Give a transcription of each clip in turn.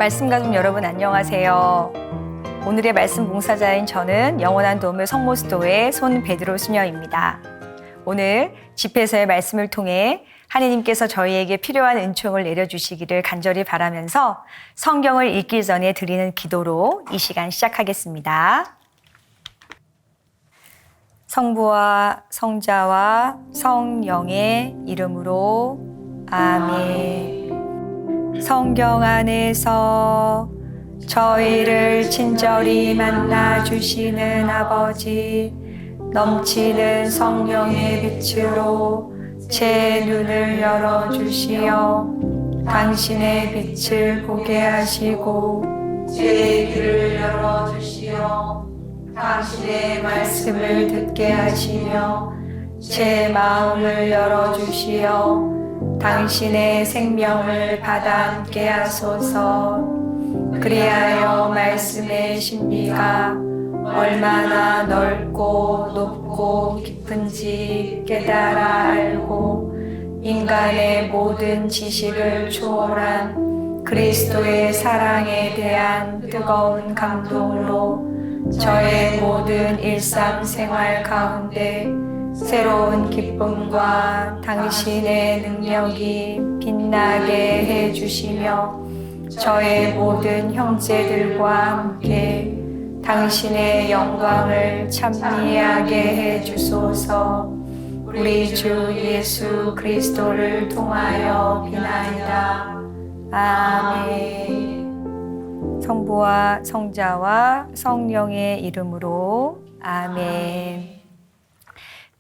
말씀 가족 여러분 안녕하세요. 오늘의 말씀 봉사자인 저는 영원한 도움을 성모스도의 손 베드로 수녀입니다. 오늘 집회에서의 말씀을 통해 하느님께서 저희에게 필요한 은총을 내려주시기를 간절히 바라면서 성경을 읽기 전에 드리는 기도로 이 시간 시작하겠습니다. 성부와 성자와 성령의 이름으로 아멘. 성경 안에서 저희를 친절히 만나주시는 아버지, 넘치는 성령의 빛으로 제 눈을 열어주시어 당신의 빛을 보게 하시고 제 귀를 열어주시어 당신의 말씀을 듣게 하시며 제 마음을 열어주시어 당신의 생명을 받아 함께 하소서. 그리하여 말씀의 신비가 얼마나 넓고 높고 깊은지 깨달아 알고 인간의 모든 지식을 초월한 그리스도의 사랑에 대한 뜨거운 감동으로 저의 모든 일상생활 가운데 새로운 기쁨과 당신의 능력이 빛나게 해주시며 저의 모든 형제들과 함께 당신의 영광을 찬미하게 해주소서. 우리 주 예수 그리스도를 통하여 비나이다. 아멘. 성부와 성자와 성령의 이름으로 아멘.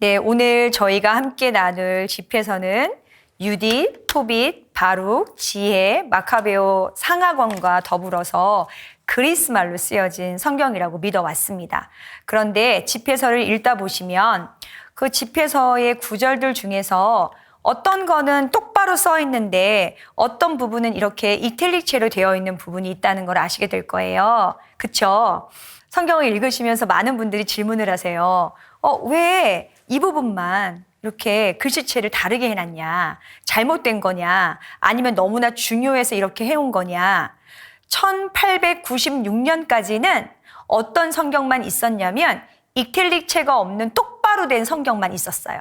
네, 오늘 저희가 함께 나눌 집회서는 유딧, 토빗, 바룩, 지혜, 마카베오 상하권과 더불어서 그리스말로 쓰여진 성경이라고 믿어왔습니다. 그런데 집회서를 읽다 보시면 그 집회서의 구절들 중에서 어떤 거는 똑바로 써 있는데 어떤 부분은 이렇게 이탈릭체로 되어 있는 부분이 있다는 걸 아시게 될 거예요. 그쵸? 성경을 읽으시면서 많은 분들이 질문을 하세요. 왜 이 부분만 이렇게 글씨체를 다르게 해놨냐? 잘못된 거냐? 아니면 너무나 중요해서 이렇게 해온 거냐? 1896년까지는 어떤 성경만 있었냐면 이탈릭체가 없는 똑바로 된 성경만 있었어요.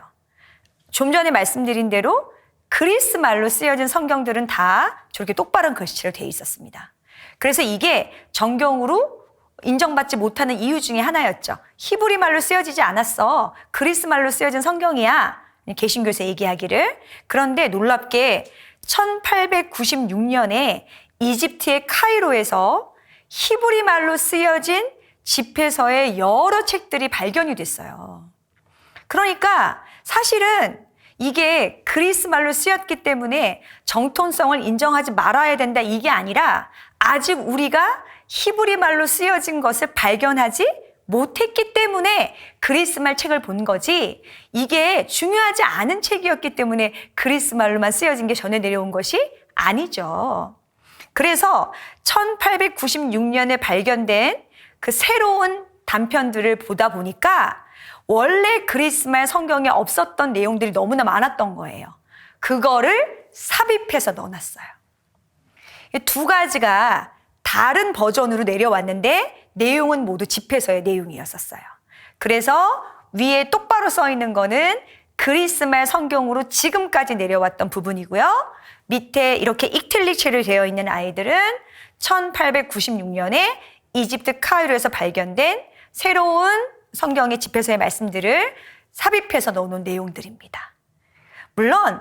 좀 전에 말씀드린 대로 그리스말로 쓰여진 성경들은 다 저렇게 똑바른 글씨체로 되어 있었습니다. 그래서 이게 정경으로 인정받지 못하는 이유 중에 하나였죠. 히브리 말로 쓰여지지 않았어. 그리스 말로 쓰여진 성경이야. 개신교에서 얘기하기를. 그런데 놀랍게 1896년에 이집트의 카이로에서 히브리 말로 쓰여진 집회서의 여러 책들이 발견이 됐어요. 그러니까 사실은 이게 그리스 말로 쓰였기 때문에 정통성을 인정하지 말아야 된다 이게 아니라 아직 우리가 히브리 말로 쓰여진 것을 발견하지 못했기 때문에 그리스 말 책을 본 거지 이게 중요하지 않은 책이었기 때문에 그리스 말로만 쓰여진 게 전해 내려온 것이 아니죠. 그래서 1896년에 발견된 그 새로운 단편들을 보다 보니까 원래 그리스 말 성경에 없었던 내용들이 너무나 많았던 거예요. 그거를 삽입해서 넣어놨어요. 두 가지가 다른 버전으로 내려왔는데 내용은 모두 집회서의 내용이었었어요. 그래서 위에 똑바로 써 있는 거는 그리스말 성경으로 지금까지 내려왔던 부분이고요. 밑에 이렇게 이탈릭체로 되어 있는 아이들은 1896년에 이집트 카이로에서 발견된 새로운 성경의 집회서의 말씀들을 삽입해서 넣어놓은 내용들입니다. 물론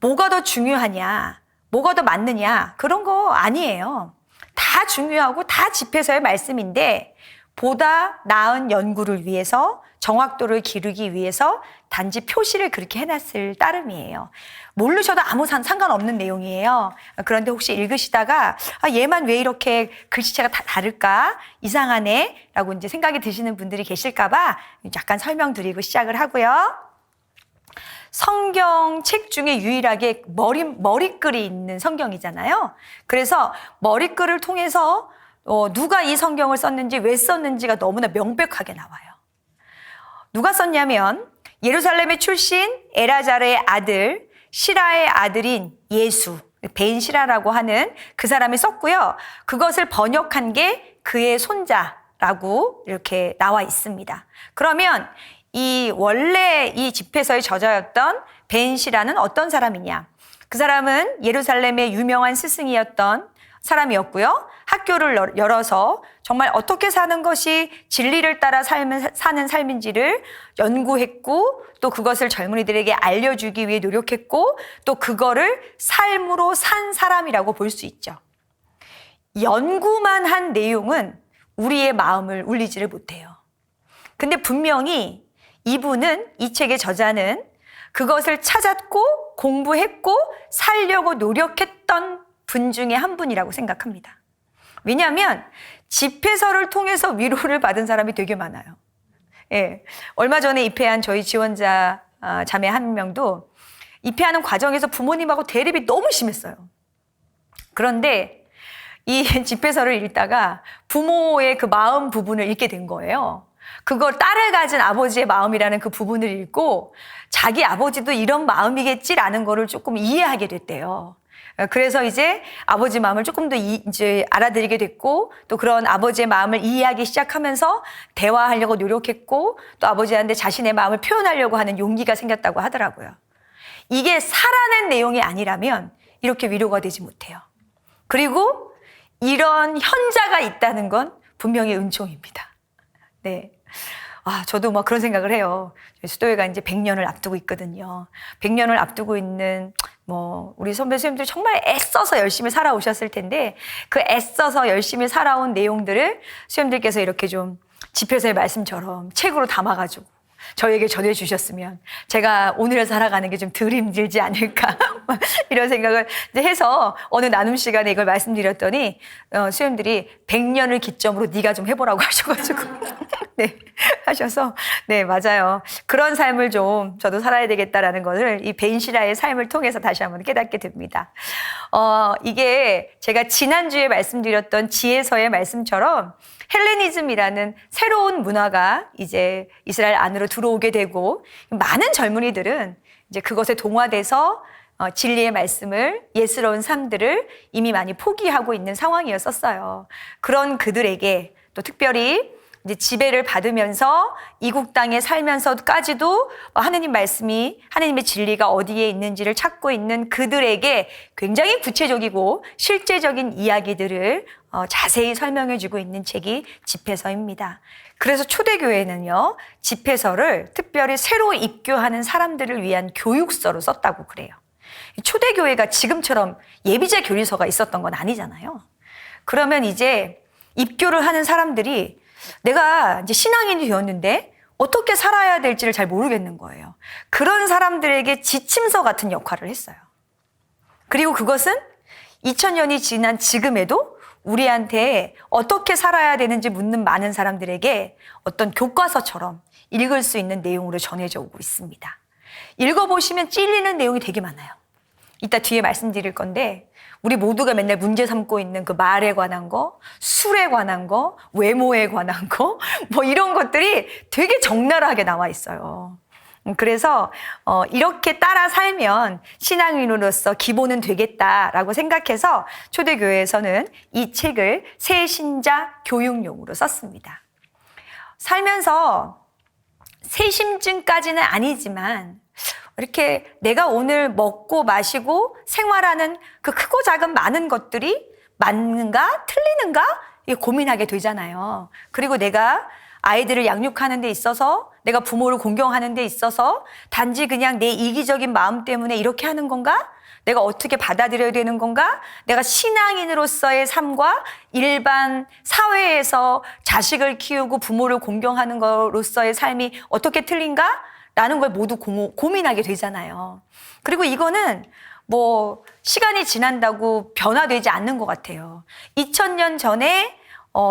뭐가 더 중요하냐, 뭐가 더 맞느냐 그런 거 아니에요. 다 중요하고 다 집회서의 말씀인데 보다 나은 연구를 위해서 정확도를 기르기 위해서 단지 표시를 그렇게 해놨을 따름이에요. 모르셔도 아무 상관없는 내용이에요. 그런데 혹시 읽으시다가 얘만 왜 이렇게 글씨체가 다 다를까? 이상하네 라고 이제 생각이 드시는 분들이 계실까 봐 약간 설명드리고 시작을 하고요. 성경책 중에 유일하게 머리글이 있는 성경이잖아요. 그래서 머리글을 통해서 누가 이 성경을 썼는지 왜 썼는지가 너무나 명백하게 나와요. 누가 썼냐면 예루살렘의 출신 엘아잘의 아들 시라의 아들인 예수, 벤시라라고 하는 그 사람이 썼고요. 그것을 번역한 게 그의 손자라고 이렇게 나와 있습니다. 그러면 이 원래 이 집회서의 저자였던 벤시라는 어떤 사람이냐? 그 사람은 예루살렘의 유명한 스승이었던 사람이었고요. 학교를 열어서 정말 어떻게 사는 것이 진리를 따라 사는 삶인지를 연구했고, 또 그것을 젊은이들에게 알려주기 위해 노력했고, 또 그거를 삶으로 산 사람이라고 볼 수 있죠. 연구만 한 내용은 우리의 마음을 울리지를 못해요. 근데 분명히 이분은, 이 책의 저자는 그것을 찾았고 공부했고 살려고 노력했던 분 중에 한 분이라고 생각합니다. 왜냐하면 집회서를 통해서 위로를 받은 사람이 되게 많아요. 예, 얼마 전에 입회한 저희 지원자 자매 한 명도 입회하는 과정에서 부모님하고 대립이 너무 심했어요. 그런데 이 집회서를 읽다가 부모의 그 마음 부분을 읽게 된 거예요. 그걸 딸을 가진 아버지의 마음이라는 그 부분을 읽고 자기 아버지도 이런 마음이겠지라는 거를 조금 이해하게 됐대요. 그래서 이제 아버지 마음을 조금 더 이제 알아들이게 됐고, 또 그런 아버지의 마음을 이해하기 시작하면서 대화하려고 노력했고, 또 아버지한테 자신의 마음을 표현하려고 하는 용기가 생겼다고 하더라고요. 이게 살아낸 내용이 아니라면 이렇게 위로가 되지 못해요. 그리고 이런 현자가 있다는 건 분명히 은총입니다. 네. 저도 뭐 그런 생각을 해요. 수도회가 이제 100년을 앞두고 있거든요. 100년을 앞두고 있는 우리 선배 선생님들이 정말 애써서 열심히 살아오셨을 텐데, 그 애써서 열심히 살아온 내용들을 선생님들께서 이렇게 좀 집회서의 말씀처럼 책으로 담아가지고 저에게 전해주셨으면 제가 오늘을 살아가는 게 좀 덜 힘들지 않을까 이런 생각을 해서 어느 나눔 시간에 이걸 말씀드렸더니 수님들이 100년을 기점으로 네가 좀 해보라고 하셔가지고 네, 하셔서 네, 맞아요. 그런 삶을 좀 저도 살아야 되겠다라는 것을 이 벤시라의 삶을 통해서 다시 한번 깨닫게 됩니다. 이게 제가 지난주에 말씀드렸던 지혜서의 말씀처럼 헬레니즘이라는 새로운 문화가 이제 이스라엘 안으로 들어오게 되고, 많은 젊은이들은 이제 그것에 동화돼서 진리의 말씀을, 예스러운 삶들을 이미 많이 포기하고 있는 상황이었었어요. 그런 그들에게 또 특별히 이제 지배를 받으면서 이국 땅에 살면서까지도 하느님 말씀이, 하느님의 진리가 어디에 있는지를 찾고 있는 그들에게 굉장히 구체적이고 실제적인 이야기들을 자세히 설명해주고 있는 책이 집회서입니다. 그래서 초대교회는요, 집회서를 특별히 새로 입교하는 사람들을 위한 교육서로 썼다고 그래요. 초대교회가 지금처럼 예비제 교리서가 있었던 건 아니잖아요. 그러면 이제 입교를 하는 사람들이 내가 이제 신앙인이 되었는데 어떻게 살아야 될지를 잘 모르겠는 거예요. 그런 사람들에게 지침서 같은 역할을 했어요. 그리고 그것은 2000년이 지난 지금에도 우리한테 어떻게 살아야 되는지 묻는 많은 사람들에게 어떤 교과서처럼 읽을 수 있는 내용으로 전해져 오고 있습니다. 읽어보시면 찔리는 내용이 되게 많아요. 이따 뒤에 말씀드릴 건데, 우리 모두가 맨날 문제 삼고 있는 그 말에 관한 거, 술에 관한 거, 외모에 관한 거, 이런 것들이 되게 적나라하게 나와 있어요. 그래서 이렇게 따라 살면 신앙인으로서 기본은 되겠다라고 생각해서 초대교회에서는 이 책을 새신자 교육용으로 썼습니다. 살면서 새심증까지는 아니지만 이렇게 내가 오늘 먹고 마시고 생활하는 그 크고 작은 많은 것들이 맞는가 틀리는가 고민하게 되잖아요. 그리고 내가 아이들을 양육하는 데 있어서, 내가 부모를 공경하는 데 있어서 단지 그냥 내 이기적인 마음 때문에 이렇게 하는 건가? 내가 어떻게 받아들여야 되는 건가? 내가 신앙인으로서의 삶과 일반 사회에서 자식을 키우고 부모를 공경하는 것으로서의 삶이 어떻게 틀린가? 라는 걸 모두 고민하게 되잖아요. 그리고 이거는 시간이 지난다고 변화되지 않는 것 같아요. 2000년 전에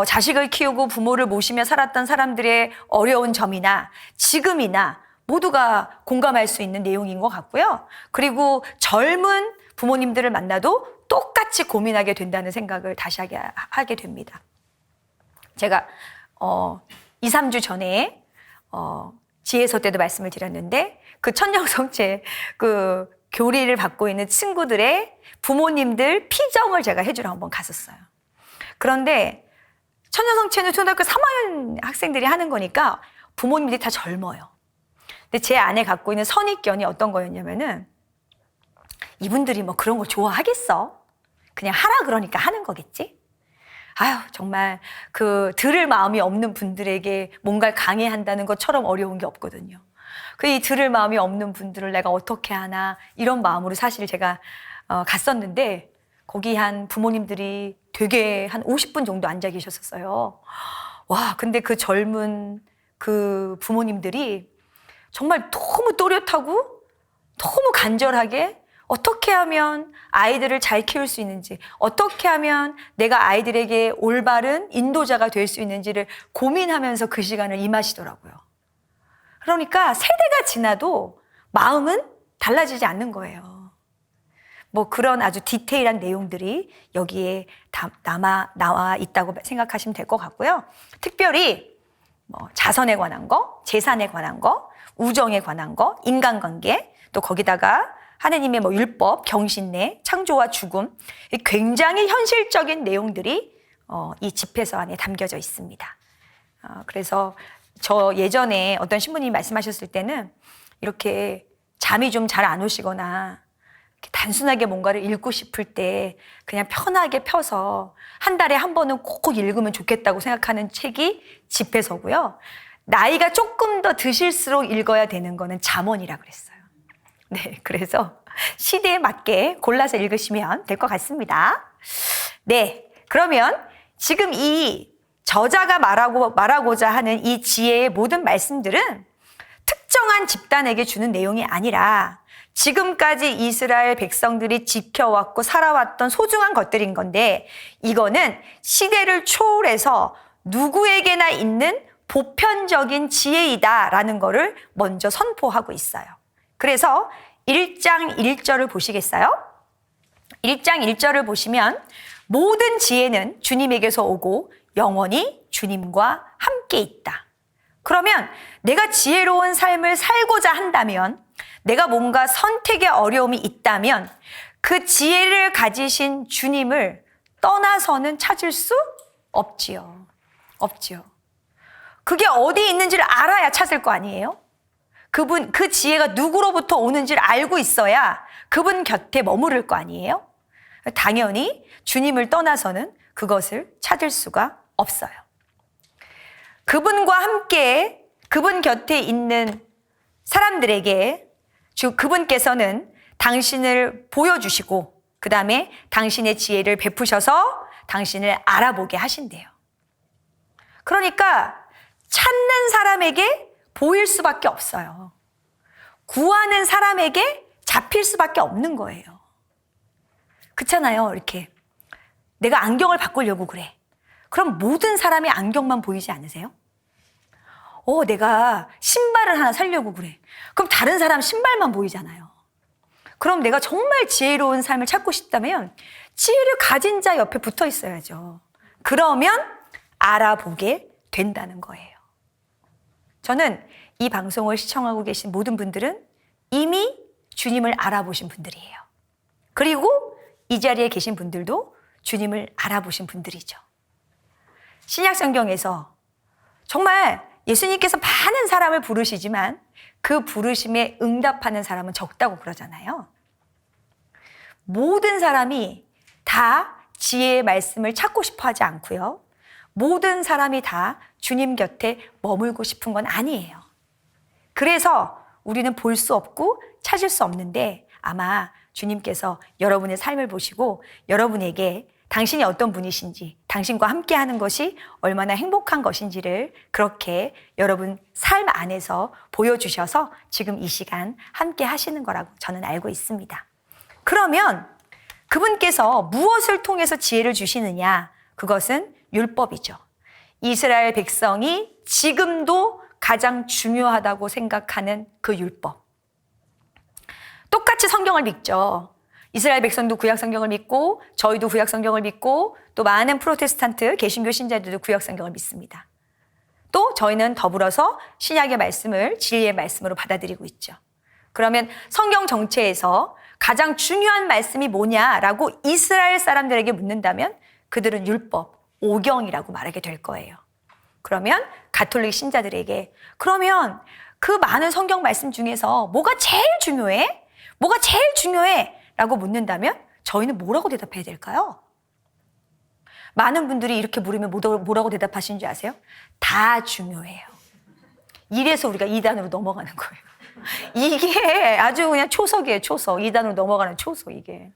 자식을 키우고 부모를 모시며 살았던 사람들의 어려운 점이나 지금이나 모두가 공감할 수 있는 내용인 것 같고요. 그리고 젊은 부모님들을 만나도 똑같이 고민하게 된다는 생각을 다시 하게 됩니다. 제가 2, 3주 전에 지혜서 때도 말씀을 드렸는데, 그 천년성체 그 교리를 받고 있는 친구들의 부모님들 피정을 제가 해주러 한번 갔었어요. 그런데 천녀성체는 초등학교 3학년 학생들이 하는 거니까 부모님들이 다 젊어요. 근데 제 안에 갖고 있는 선입견이 어떤 거였냐면은 이분들이 뭐 그런 거 좋아하겠어? 그냥 하라 그러니까 하는 거겠지? 아유, 정말 그 들을 마음이 없는 분들에게 뭔가를 강요한다는 것처럼 어려운 게 없거든요. 그 이 들을 마음이 없는 분들을 내가 어떻게 하나 이런 마음으로 사실 제가 갔었는데 거기 한 부모님들이 되게 한 50분 정도 앉아 계셨었어요. 와, 근데 그 젊은 그 부모님들이 정말 너무 또렷하고 너무 간절하게 어떻게 하면 아이들을 잘 키울 수 있는지, 어떻게 하면 내가 아이들에게 올바른 인도자가 될 수 있는지를 고민하면서 그 시간을 임하시더라고요. 그러니까 세대가 지나도 마음은 달라지지 않는 거예요. 뭐 그런 아주 디테일한 내용들이 여기에 나와 있다고 생각하시면 될 것 같고요. 특별히 뭐 자선에 관한 거, 재산에 관한 거, 우정에 관한 거, 인간관계, 또 거기다가 하느님의 뭐 율법, 경신내, 창조와 죽음, 굉장히 현실적인 내용들이 이 집회서 안에 담겨져 있습니다. 그래서 저 예전에 어떤 신부님이 말씀하셨을 때는 이렇게 잠이 좀 잘 안 오시거나 단순하게 뭔가를 읽고 싶을 때 그냥 편하게 펴서 한 달에 한 번은 꼭 읽으면 좋겠다고 생각하는 책이 집회서고요. 나이가 조금 더 드실수록 읽어야 되는 거는 잠언이라 그랬어요. 네, 그래서 시대에 맞게 골라서 읽으시면 될 것 같습니다. 네, 그러면 지금 이 저자가 말하고자 하는 이 지혜의 모든 말씀들은 특정한 집단에게 주는 내용이 아니라 지금까지 이스라엘 백성들이 지켜왔고 살아왔던 소중한 것들인 건데 이거는 시대를 초월해서 누구에게나 있는 보편적인 지혜이다라는 거를 먼저 선포하고 있어요. 그래서 1장 1절을 보시겠어요? 1장 1절을 보시면 모든 지혜는 주님에게서 오고 영원히 주님과 함께 있다. 그러면 내가 지혜로운 삶을 살고자 한다면, 내가 뭔가 선택의 어려움이 있다면 그 지혜를 가지신 주님을 떠나서는 찾을 수 없지요. 그게 어디 있는지를 알아야 찾을 거 아니에요? 그 지혜가 누구로부터 오는지를 알고 있어야 그분 곁에 머무를 거 아니에요? 당연히 주님을 떠나서는 그것을 찾을 수가 없어요. 그분과 함께 그분 곁에 있는 사람들에게 그분께서는 당신을 보여주시고 그 다음에 당신의 지혜를 베푸셔서 당신을 알아보게 하신대요. 그러니까 찾는 사람에게 보일 수밖에 없어요. 구하는 사람에게 잡힐 수밖에 없는 거예요. 그렇잖아요. 이렇게 내가 안경을 바꾸려고 그래. 그럼 모든 사람이 안경만 보이지 않으세요? 내가 신발을 하나 사려고 그래. 그럼 다른 사람 신발만 보이잖아요. 그럼 내가 정말 지혜로운 삶을 찾고 싶다면 지혜를 가진 자 옆에 붙어 있어야죠. 그러면 알아보게 된다는 거예요. 저는 이 방송을 시청하고 계신 모든 분들은 이미 주님을 알아보신 분들이에요. 그리고 이 자리에 계신 분들도 주님을 알아보신 분들이죠. 신약 성경에서 정말 예수님께서 많은 사람을 부르시지만 그 부르심에 응답하는 사람은 적다고 그러잖아요. 모든 사람이 다 지혜의 말씀을 찾고 싶어 하지 않고요. 모든 사람이 다 주님 곁에 머물고 싶은 건 아니에요. 그래서 우리는 볼 수 없고 찾을 수 없는데 아마 주님께서 여러분의 삶을 보시고 여러분에게 당신이 어떤 분이신지, 당신과 함께 하는 것이 얼마나 행복한 것인지를 그렇게 여러분 삶 안에서 보여주셔서 지금 이 시간 함께 하시는 거라고 저는 알고 있습니다. 그러면 그분께서 무엇을 통해서 지혜를 주시느냐? 그것은 율법이죠. 이스라엘 백성이 지금도 가장 중요하다고 생각하는 그 율법. 똑같이 성경을 믿죠. 이스라엘 백성도 구약 성경을 믿고 저희도 구약 성경을 믿고 또 많은 프로테스탄트 개신교 신자들도 구약 성경을 믿습니다. 또 저희는 더불어서 신약의 말씀을 진리의 말씀으로 받아들이고 있죠. 그러면 성경 전체에서 가장 중요한 말씀이 뭐냐라고 이스라엘 사람들에게 묻는다면 그들은 율법, 오경이라고 말하게 될 거예요. 그러면 가톨릭 신자들에게 그러면 그 많은 성경 말씀 중에서 뭐가 제일 중요해? 뭐가 제일 중요해? 라고 묻는다면 저희는 뭐라고 대답해야 될까요? 많은 분들이 이렇게 물으면 뭐라고 대답하시는 줄 아세요? 다 중요해요. 이래서 우리가 2단으로 넘어가는 거예요. 이게 아주 그냥 초석이에요, 초석. 2단으로 넘어가는 초석, 이게.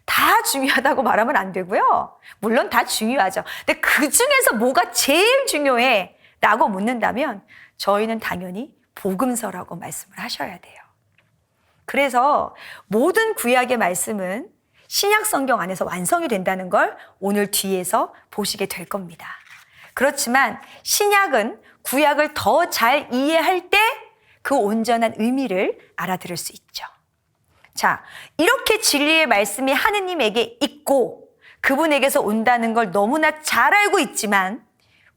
다 중요하다고 말하면 안 되고요. 물론 다 중요하죠. 근데 그 중에서 뭐가 제일 중요해? 라고 묻는다면 저희는 당연히 복음서라고 말씀을 하셔야 돼요. 그래서 모든 구약의 말씀은 신약 성경 안에서 완성이 된다는 걸 오늘 뒤에서 보시게 될 겁니다. 그렇지만 신약은 구약을 더 잘 이해할 때 그 온전한 의미를 알아들을 수 있죠. 자, 이렇게 진리의 말씀이 하느님에게 있고 그분에게서 온다는 걸 너무나 잘 알고 있지만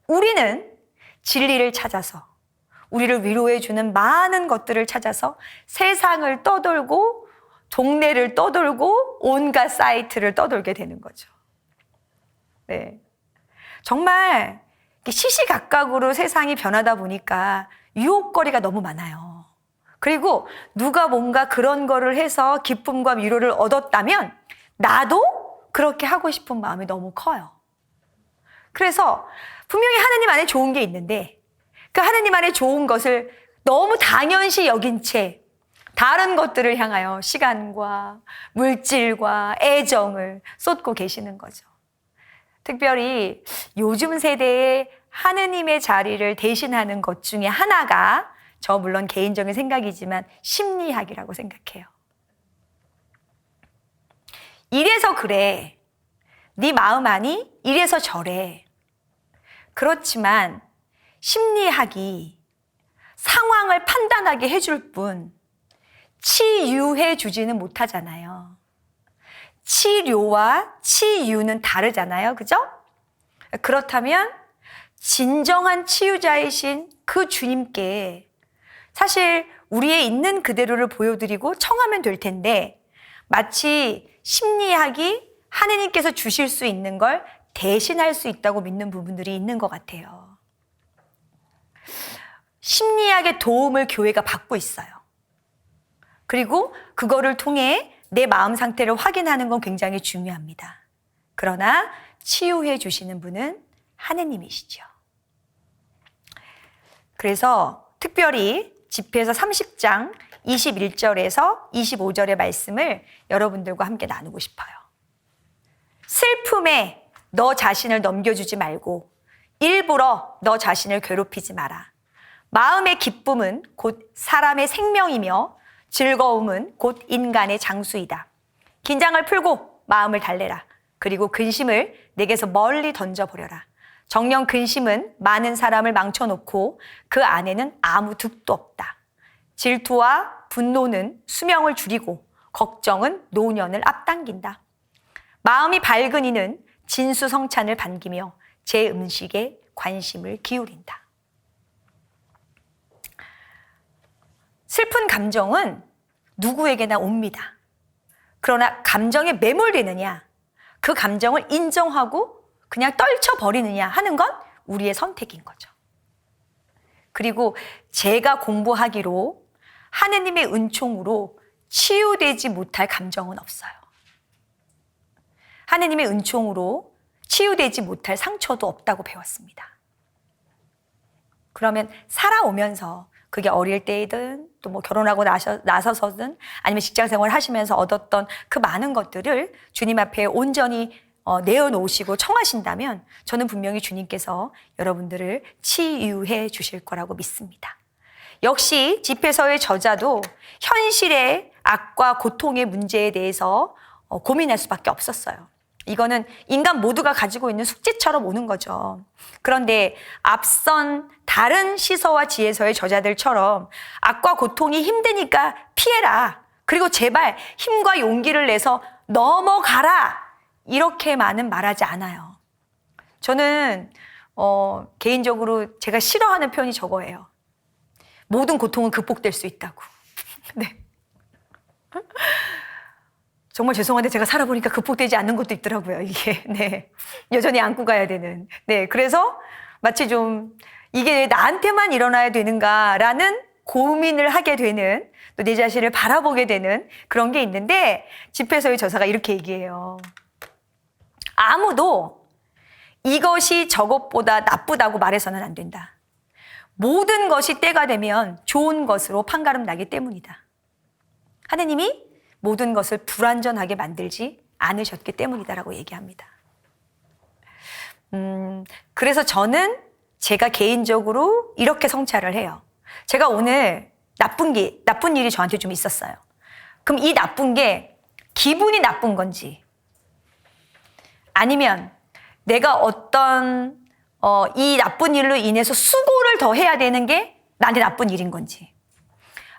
우리는 진리를 찾아서 우리를 위로해주는 많은 것들을 찾아서 세상을 떠돌고 동네를 떠돌고 온갖 사이트를 떠돌게 되는 거죠. 네. 정말 시시각각으로 세상이 변하다 보니까 유혹거리가 너무 많아요. 그리고 누가 뭔가 그런 거를 해서 기쁨과 위로를 얻었다면 나도 그렇게 하고 싶은 마음이 너무 커요. 그래서 분명히 하나님 안에 좋은 게 있는데 그 하나님 안에 좋은 것을 너무 당연시 여긴 채 다른 것들을 향하여 시간과 물질과 애정을 쏟고 계시는 거죠. 특별히 요즘 세대에 하느님의 자리를 대신하는 것 중에 하나가 저 물론 개인적인 생각이지만 심리학이라고 생각해요. 이래서 그래. 네 마음 아니? 이래서 저래. 그렇지만 심리학이 상황을 판단하게 해줄 뿐 치유해 주지는 못하잖아요. 치료와 치유는 다르잖아요. 그죠? 그렇다면 진정한 치유자이신 그 주님께 사실 우리의 있는 그대로를 보여드리고 청하면 될 텐데 마치 심리학이 하느님께서 주실 수 있는 걸 대신할 수 있다고 믿는 부분들이 있는 것 같아요. 심리학의 도움을 교회가 받고 있어요. 그리고 그거를 통해 내 마음 상태를 확인하는 건 굉장히 중요합니다. 그러나 치유해 주시는 분은 하느님이시죠. 그래서 특별히 집회에서 30장 21절에서 25절의 말씀을 여러분들과 함께 나누고 싶어요. 슬픔에 너 자신을 넘겨주지 말고 일부러 너 자신을 괴롭히지 마라. 마음의 기쁨은 곧 사람의 생명이며 즐거움은 곧 인간의 장수이다. 긴장을 풀고 마음을 달래라. 그리고 근심을 내게서 멀리 던져버려라. 정녕 근심은 많은 사람을 망쳐놓고 그 안에는 아무 득도 없다. 질투와 분노는 수명을 줄이고 걱정은 노년을 앞당긴다. 마음이 밝은 이는 진수성찬을 반기며 제 음식에 관심을 기울인다. 슬픈 감정은 누구에게나 옵니다. 그러나 감정에 매몰되느냐, 그 감정을 인정하고 그냥 떨쳐버리느냐 하는 건 우리의 선택인 거죠. 그리고 제가 공부하기로 하느님의 은총으로 치유되지 못할 감정은 없어요. 하느님의 은총으로 치유되지 못할 상처도 없다고 배웠습니다. 그러면 살아오면서 그게 어릴 때이든 또 뭐 결혼하고 나서서든 아니면 직장 생활 하시면서 얻었던 그 많은 것들을 주님 앞에 온전히 내어놓으시고 청하신다면 저는 분명히 주님께서 여러분들을 치유해 주실 거라고 믿습니다. 역시 집회서의 저자도 현실의 악과 고통의 문제에 대해서 고민할 수밖에 없었어요. 이거는 인간 모두가 가지고 있는 숙제처럼 오는 거죠. 그런데 앞선 다른 시서와 지혜서의 저자들처럼 악과 고통이 힘드니까 피해라. 그리고 제발 힘과 용기를 내서 넘어가라. 이렇게만은 말하지 않아요. 저는 개인적으로 제가 싫어하는 표현이 저거예요. 모든 고통은 극복될 수 있다고. 정말 죄송한데 제가 살아보니까 극복되지 않는 것도 있더라고요, 이게. 네. 여전히 안고 가야 되는. 네. 그래서 마치 좀 이게 나한테만 일어나야 되는가라는 고민을 하게 되는, 또 내 자신을 바라보게 되는 그런 게 있는데, 집회서의 저자가 이렇게 얘기해요. 아무도 이것이 저것보다 나쁘다고 말해서는 안 된다. 모든 것이 때가 되면 좋은 것으로 판가름 나기 때문이다. 하느님이 모든 것을 불완전하게 만들지 않으셨기 때문이다라고 얘기합니다. 그래서 저는 제가 개인적으로 이렇게 성찰을 해요. 제가 오늘 나쁜 일이 저한테 좀 있었어요. 그럼 이 나쁜 게 기분이 나쁜 건지, 아니면 내가 어떤 이 나쁜 일로 인해서 수고를 더 해야 되는 게 나한테 나쁜 일인 건지,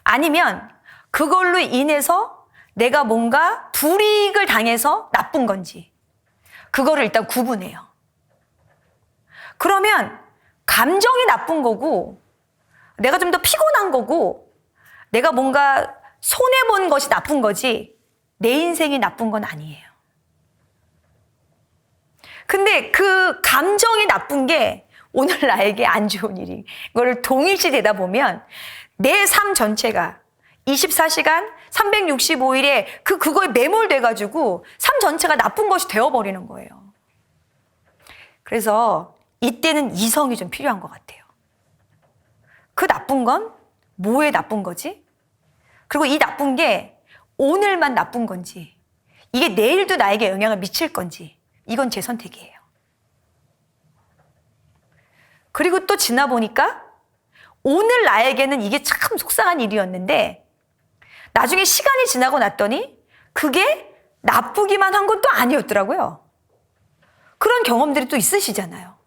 아니면 그걸로 인해서 내가 뭔가 불이익을 당해서 나쁜 건지, 그거를 일단 구분해요. 그러면 감정이 나쁜 거고, 내가 좀 더 피곤한 거고, 내가 뭔가 손해본 것이 나쁜 거지 내 인생이 나쁜 건 아니에요. 근데 그 감정이 나쁜 게 오늘 나에게 안 좋은 일이, 이거를 동일시 되다 보면 내 삶 전체가 24시간 365일에 그거에 매몰돼가지고 삶 전체가 나쁜 것이 되어버리는 거예요. 그래서 이때는 이성이 좀 필요한 것 같아요. 그 나쁜 건 뭐에 나쁜 거지? 그리고 이 나쁜 게 오늘만 나쁜 건지, 이게 내일도 나에게 영향을 미칠 건지, 이건 제 선택이에요. 그리고 또 지나 보니까 오늘 나에게는 이게 참 속상한 일이었는데, 나중에 시간이 지나고 났더니 그게 나쁘기만 한 건 또 아니었더라고요. 그런 경험들이 또 있으시잖아요.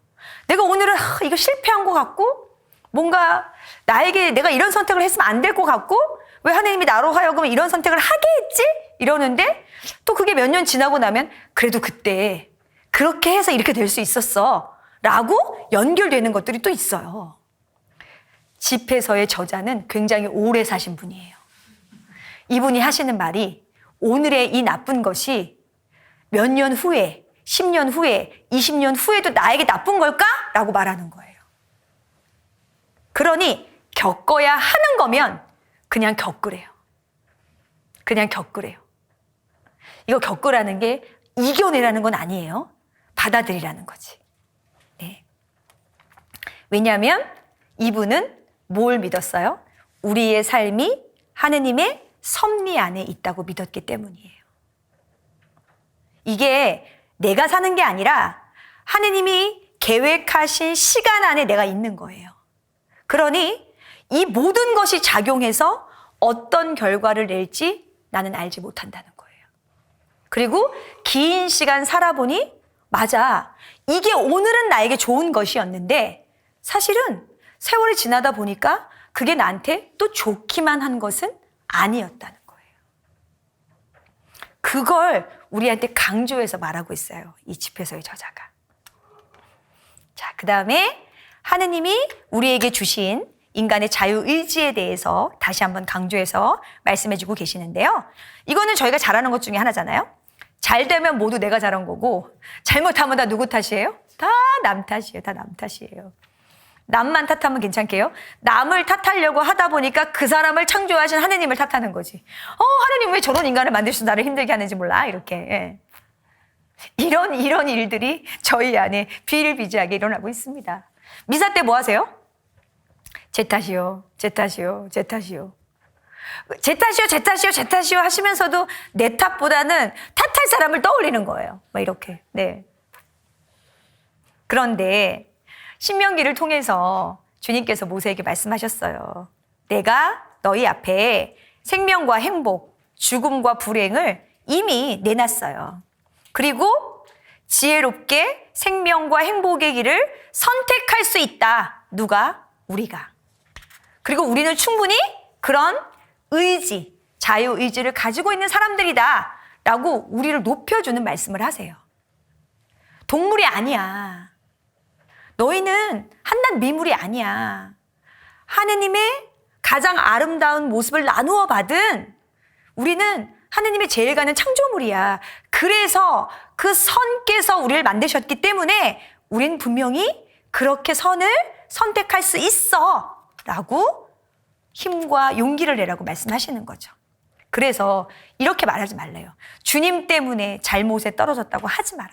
내가 오늘은 이거 실패한 것 같고, 뭔가 나에게 내가 이런 선택을 했으면 안 될 것 같고, 왜 하나님이 나로 하여금 이런 선택을 하게 했지? 이러는데 또 그게 몇 년 지나고 나면 그래도 그때 그렇게 해서 이렇게 될 수 있었어 라고 연결되는 것들이 또 있어요. 집회서의 저자는 굉장히 오래 사신 분이에요. 이분이 하시는 말이, 오늘의 이 나쁜 것이 몇 년 후에, 10년 후에, 20년 후에도 나에게 나쁜 걸까? 라고 말하는 거예요. 그러니 겪어야 하는 거면 그냥 겪으래요. 그냥 겪으래요. 이거 겪으라는 게 이겨내라는 건 아니에요. 받아들이라는 거지. 네. 왜냐하면 이분은 뭘 믿었어요? 우리의 삶이 하느님의 섭리 안에 있다고 믿었기 때문이에요. 이게 내가 사는 게 아니라 하느님이 계획하신 시간 안에 내가 있는 거예요. 그러니 이 모든 것이 작용해서 어떤 결과를 낼지 나는 알지 못한다는 거예요. 그리고 긴 시간 살아보니, 맞아, 이게 오늘은 나에게 좋은 것이었는데 사실은 세월이 지나다 보니까 그게 나한테 또 좋기만 한 것은 아니었다는 거예요. 그걸 우리한테 강조해서 말하고 있어요, 이 집회서의 저자가. 자, 그 다음에 하느님이 우리에게 주신 인간의 자유의지에 대해서 다시 한번 강조해서 말씀해주고 계시는데요. 이거는 저희가 잘하는 것 중에 하나잖아요. 잘 되면 모두 내가 잘한 거고, 잘못하면 다 누구 탓이에요? 다 남 탓이에요. 다 남 탓이에요. 남만 탓하면 괜찮게요. 남을 탓하려고 하다 보니까 그 사람을 창조하신 하느님을 탓하는 거지. 하느님 왜 저런 인간을 만드셔서 나를 힘들게 하는지 몰라, 이렇게. 예. 이런 일들이 저희 안에 비일비재하게 일어나고 있습니다. 미사 때 뭐 하세요? 제 탓이요, 제 탓이요, 제 탓이요. 제 탓이요, 제 탓이요, 제 탓이요 하시면서도 내 탓보다는 탓할 사람을 떠올리는 거예요. 막 이렇게. 네. 그런데 신명기를 통해서 주님께서 모세에게 말씀하셨어요. 내가 너희 앞에 생명과 행복, 죽음과 불행을 이미 내놨어요. 그리고 지혜롭게 생명과 행복의 길을 선택할 수 있다. 누가? 우리가. 그리고 우리는 충분히 그런 의지, 자유의지를 가지고 있는 사람들이다 라고 우리를 높여주는 말씀을 하세요. 동물이 아니야. 너희는 한낱 미물이 아니야. 하느님의 가장 아름다운 모습을 나누어 받은 우리는 하느님의 제일 가는 창조물이야. 그래서 그 선께서 우리를 만드셨기 때문에 우린 분명히 그렇게 선을 선택할 수 있어 라고 힘과 용기를 내라고 말씀하시는 거죠. 그래서 이렇게 말하지 말래요. 주님 때문에 잘못에 떨어졌다고 하지 마라.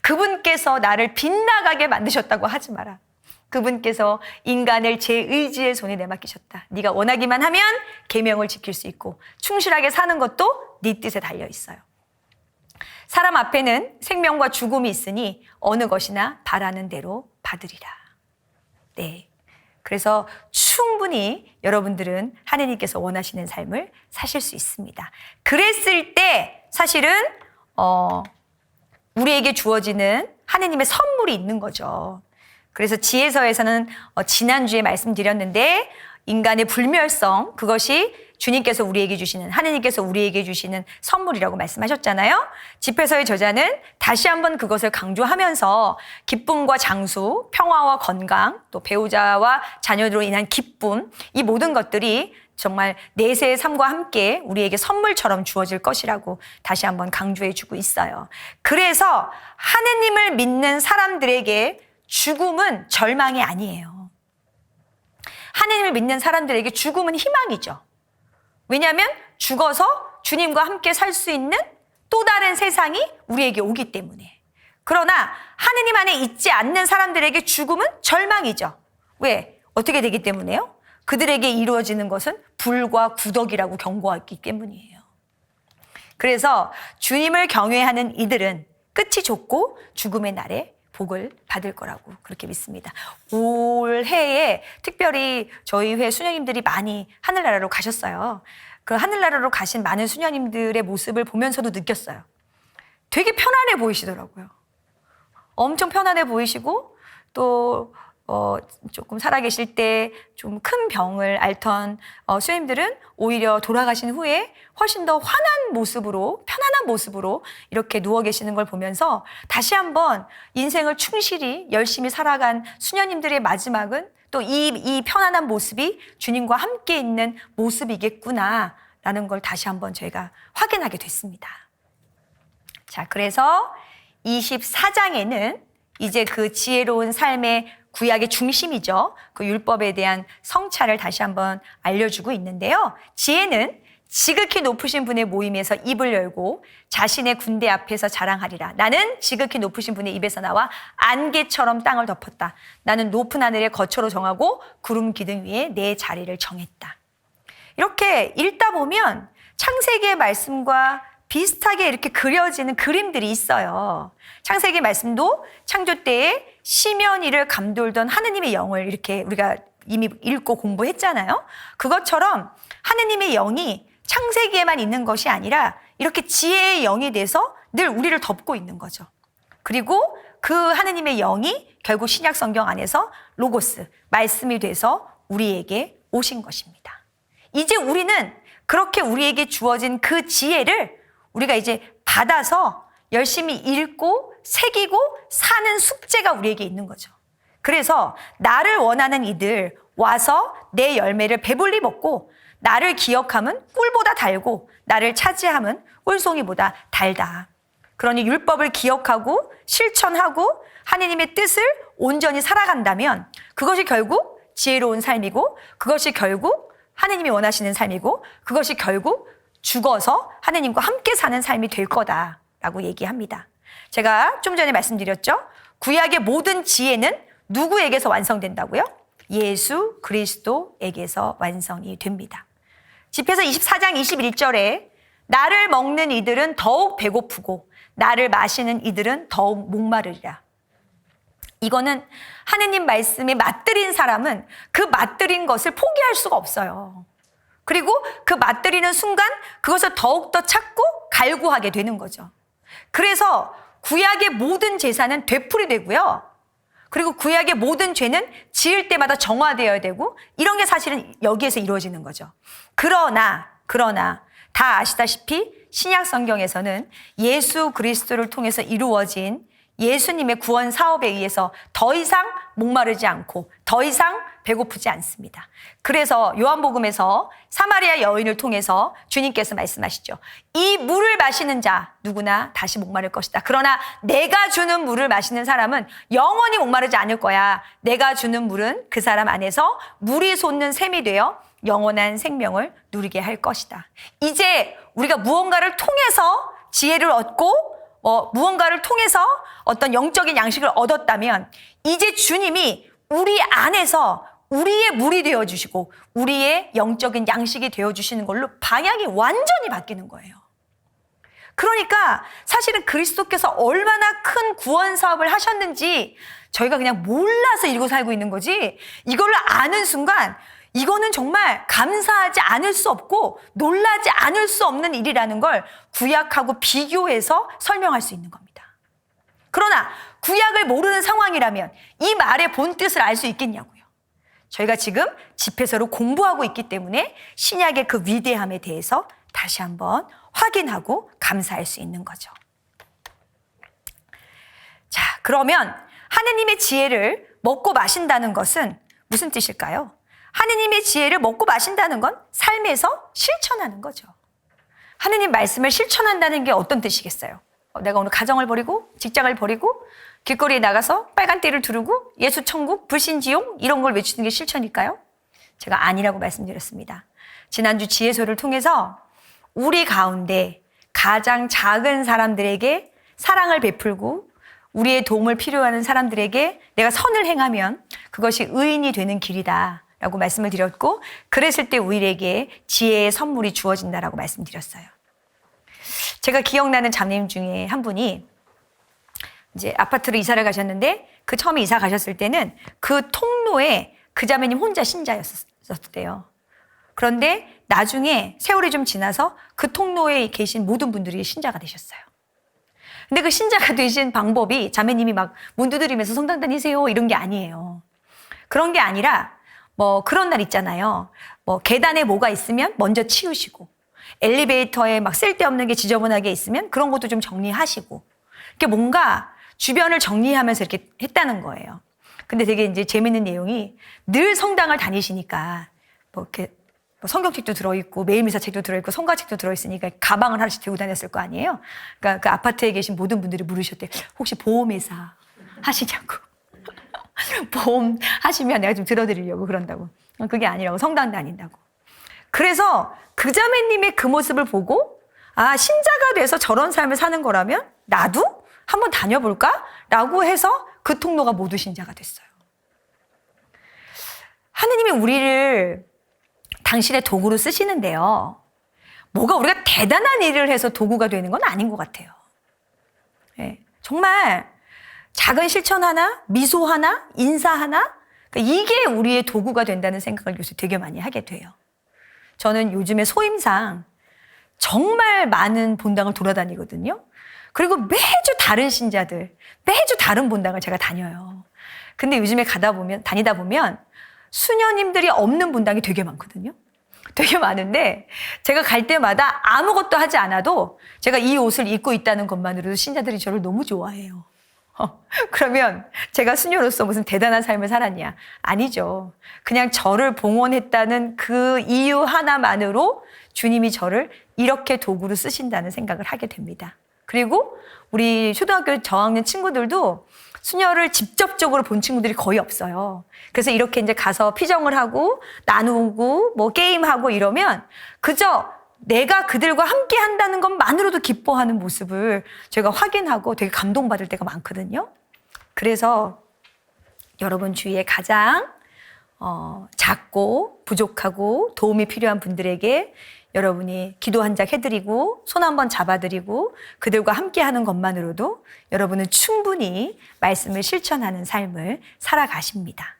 그분께서 나를 빗나가게 만드셨다고 하지 마라. 그분께서 인간을 제 의지의 손에 내맡기셨다. 네가 원하기만 하면 계명을 지킬 수 있고 충실하게 사는 것도 네 뜻에 달려 있어요. 사람 앞에는 생명과 죽음이 있으니 어느 것이나 바라는 대로 받으리라. 네. 그래서 충분히 여러분들은 하느님께서 원하시는 삶을 사실 수 있습니다. 그랬을 때 사실은 우리에게 주어지는 하느님의 선물이 있는 거죠. 그래서 지혜서에서는 지난주에 말씀드렸는데 인간의 불멸성, 그것이 주님께서 우리에게 주시는, 하느님께서 우리에게 주시는 선물이라고 말씀하셨잖아요. 집회서의 저자는 다시 한번 그것을 강조하면서 기쁨과 장수, 평화와 건강, 또 배우자와 자녀들로 인한 기쁨, 이 모든 것들이 정말 내세의 삶과 함께 우리에게 선물처럼 주어질 것이라고 다시 한번 강조해 주고 있어요. 그래서 하느님을 믿는 사람들에게 죽음은 절망이 아니에요. 하느님을 믿는 사람들에게 죽음은 희망이죠. 왜냐하면 죽어서 주님과 함께 살 수 있는 또 다른 세상이 우리에게 오기 때문에. 그러나 하느님 안에 있지 않는 사람들에게 죽음은 절망이죠. 왜? 어떻게 되기 때문에요? 그들에게 이루어지는 것은 불과 구덕이라고 경고했기 때문이에요. 그래서 주님을 경외하는 이들은 끝이 좋고 죽음의 날에 복을 받을 거라고 그렇게 믿습니다. 올해에 특별히 저희 회 수녀님들이 많이 하늘나라로 가셨어요. 그 하늘나라로 가신 많은 수녀님들의 모습을 보면서도 느꼈어요. 되게 편안해 보이시더라고요. 엄청 편안해 보이시고 또 조금 살아계실 때 좀 큰 병을 앓던 수녀님들은 오히려 돌아가신 후에 훨씬 더 환한 모습으로, 편안한 모습으로 이렇게 누워 계시는 걸 보면서 다시 한번 인생을 충실히 열심히 살아간 수녀님들의 마지막은 또 이 편안한 모습이 주님과 함께 있는 모습이겠구나라는 걸 다시 한번 저희가 확인하게 됐습니다. 자, 그래서 24장에는 이제 그 지혜로운 삶의 구약의 중심이죠. 그 율법에 대한 성찰을 다시 한번 알려주고 있는데요. 지혜는 지극히 높으신 분의 모임에서 입을 열고 자신의 군대 앞에서 자랑하리라. 나는 지극히 높으신 분의 입에서 나와 안개처럼 땅을 덮었다. 나는 높은 하늘의 거처로 정하고 구름 기둥 위에 내 자리를 정했다. 이렇게 읽다 보면 창세기의 말씀과 비슷하게 이렇게 그려지는 그림들이 있어요. 창세기 말씀도 창조 때에 시면이를 감돌던 하느님의 영을 이렇게 우리가 이미 읽고 공부했잖아요. 그것처럼 하느님의 영이 창세기에만 있는 것이 아니라 이렇게 지혜의 영이 돼서 늘 우리를 덮고 있는 거죠. 그리고 그 하느님의 영이 결국 신약 성경 안에서 로고스, 말씀이 돼서 우리에게 오신 것입니다. 이제 우리는 그렇게 우리에게 주어진 그 지혜를 우리가 이제 받아서 열심히 읽고 새기고 사는 숙제가 우리에게 있는 거죠. 그래서 나를 원하는 이들 와서 내 열매를 배불리 먹고 나를 기억함은 꿀보다 달고 나를 차지함은 꿀송이보다 달다. 그러니 율법을 기억하고 실천하고 하느님의 뜻을 온전히 살아간다면 그것이 결국 지혜로운 삶이고 그것이 결국 하느님이 원하시는 삶이고 그것이 결국 죽어서 하느님과 함께 사는 삶이 될 거다라고 얘기합니다. 제가 좀 전에 말씀드렸죠. 구약의 모든 지혜는 누구에게서 완성된다고요? 예수 그리스도에게서 완성이 됩니다. 집회서 24장 21절에 나를 먹는 이들은 더욱 배고프고 나를 마시는 이들은 더욱 목마르리라. 이거는 하느님 말씀에 맛들인 사람은 그 맛들인 것을 포기할 수가 없어요. 그리고 그 맛들이는 순간 그것을 더욱더 찾고 갈구하게 되는 거죠. 그래서 구약의 모든 제사는 되풀이되고요. 그리고 구약의 모든 죄는 지을 때마다 정화되어야 되고 이런 게 사실은 여기에서 이루어지는 거죠. 그러나 다 아시다시피 신약 성경에서는 예수 그리스도를 통해서 이루어진 예수님의 구원 사업에 의해서 더 이상 목마르지 않고 더 이상 배고프지 않습니다. 그래서 요한복음에서 사마리아 여인을 통해서 주님께서 말씀하시죠. 이 물을 마시는 자 누구나 다시 목마를 것이다. 그러나 내가 주는 물을 마시는 사람은 영원히 목마르지 않을 거야. 내가 주는 물은 그 사람 안에서 물이 솟는 샘이 되어 영원한 생명을 누리게 할 것이다. 이제 우리가 무언가를 통해서 지혜를 얻고 무언가를 통해서 어떤 영적인 양식을 얻었다면 이제 주님이 우리 안에서 우리의 물이 되어주시고 우리의 영적인 양식이 되어주시는 걸로 방향이 완전히 바뀌는 거예요. 그러니까 사실은 그리스도께서 얼마나 큰 구원 사업을 하셨는지 저희가 그냥 몰라서 이러고 살고 있는 거지, 이걸 아는 순간 이거는 정말 감사하지 않을 수 없고 놀라지 않을 수 없는 일이라는 걸 구약하고 비교해서 설명할 수 있는 겁니다. 그러나 구약을 모르는 상황이라면 이 말의 본뜻을 알 수 있겠냐고요. 저희가 지금 집회서로 공부하고 있기 때문에 신약의 그 위대함에 대해서 다시 한번 확인하고 감사할 수 있는 거죠. 자, 그러면 하느님의 지혜를 먹고 마신다는 것은 무슨 뜻일까요? 하느님의 지혜를 먹고 마신다는 건 삶에서 실천하는 거죠. 하느님 말씀을 실천한다는 게 어떤 뜻이겠어요? 내가 오늘 가정을 버리고 직장을 버리고 길거리에 나가서 빨간 띠를 두르고 예수 천국 불신지용 이런 걸 외치는 게 실천일까요? 제가 아니라고 말씀드렸습니다. 지난주 지혜소를 통해서 우리 가운데 가장 작은 사람들에게 사랑을 베풀고 우리의 도움을 필요하는 사람들에게 내가 선을 행하면 그것이 의인이 되는 길이다 라고 말씀을 드렸고, 그랬을 때 우리에게 지혜의 선물이 주어진다라고 말씀드렸어요. 제가 기억나는 자매님 중에 한 분이 이제 아파트로 이사를 가셨는데, 그 처음에 이사 가셨을 때는 그 통로에 그 자매님 혼자 신자였었대요. 그런데 나중에 세월이 좀 지나서 그 통로에 계신 모든 분들이 신자가 되셨어요. 근데 그 신자가 되신 방법이 자매님이 막 문 두드리면서 성당 다니세요 이런 게 아니에요. 그런 게 아니라 그런 날 있잖아요. 계단에 뭐가 있으면 먼저 치우시고, 엘리베이터에 막 쓸데없는 게 지저분하게 있으면 그런 것도 좀 정리하시고, 이렇게 뭔가 주변을 정리하면서 이렇게 했다는 거예요. 근데 되게 이제 재밌는 내용이, 늘 성당을 다니시니까 이렇게 성경책도 들어있고 매일미사책도 들어있고 성가책도 들어있으니까 가방을 하나씩 들고 다녔을 거 아니에요. 그러니까 그 아파트에 계신 모든 분들이 물으셨대. 혹시 보험회사 하시냐고. 보험 하시면 내가 좀 들어드리려고 그런다고. 그게 아니라고, 성당 다닌다고. 그래서 그 자매님의 그 모습을 보고, 아, 신자가 돼서 저런 삶을 사는 거라면 나도 한번 다녀볼까? 라고 해서 그 통로가 모두 신자가 됐어요. 하느님이 우리를 당신의 도구로 쓰시는데요, 뭐가 우리가 대단한 일을 해서 도구가 되는 건 아닌 것 같아요. 네, 정말 작은 실천 하나, 미소 하나, 인사 하나, 그러니까 이게 우리의 도구가 된다는 생각을 요새 되게 많이 하게 돼요. 저는 요즘에 소임상 정말 많은 본당을 돌아다니거든요. 그리고 매주 다른 신자들, 매주 다른 본당을 제가 다녀요. 근데 요즘에 다니다 보면 수녀님들이 없는 본당이 되게 많거든요. 되게 많은데 제가 갈 때마다 아무것도 하지 않아도 제가 이 옷을 입고 있다는 것만으로도 신자들이 저를 너무 좋아해요. 그러면 제가 수녀로서 무슨 대단한 삶을 살았냐? 아니죠. 그냥 저를 봉헌했다는 그 이유 하나만으로 주님이 저를 이렇게 도구로 쓰신다는 생각을 하게 됩니다. 그리고 우리 초등학교 저학년 친구들도 수녀를 직접적으로 본 친구들이 거의 없어요. 그래서 이렇게 이제 가서 피정을 하고 나누고 게임하고 이러면 그저 내가 그들과 함께 한다는 것만으로도 기뻐하는 모습을 제가 확인하고 되게 감동받을 때가 많거든요. 그래서 여러분 주위에 가장 작고 부족하고 도움이 필요한 분들에게 여러분이 기도 한 장 해드리고 손 한번 잡아드리고 그들과 함께하는 것만으로도 여러분은 충분히 말씀을 실천하는 삶을 살아가십니다.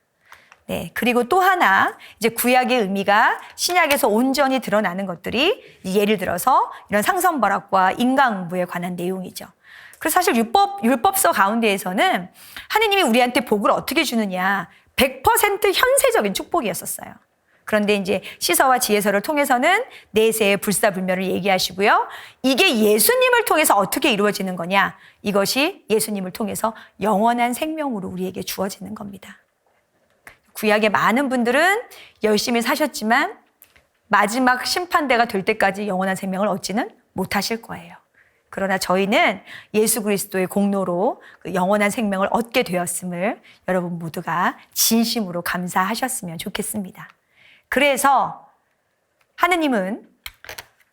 네, 그리고 또 하나, 이제 구약의 의미가 신약에서 온전히 드러나는 것들이 예를 들어서 이런 상선벌악과 인과응보에 관한 내용이죠. 그래서 사실 율법서 가운데에서는 하느님이 우리한테 복을 어떻게 주느냐, 100% 현세적인 축복이었었어요. 그런데 이제 시서와 지혜서를 통해서는 내세의 불사불멸을 얘기하시고요. 이게 예수님을 통해서 어떻게 이루어지는 거냐? 이것이 예수님을 통해서 영원한 생명으로 우리에게 주어지는 겁니다. 구약의 많은 분들은 열심히 사셨지만 마지막 심판대가 될 때까지 영원한 생명을 얻지는 못하실 거예요. 그러나 저희는 예수 그리스도의 공로로 그 영원한 생명을 얻게 되었음을 여러분 모두가 진심으로 감사하셨으면 좋겠습니다. 그래서 하느님은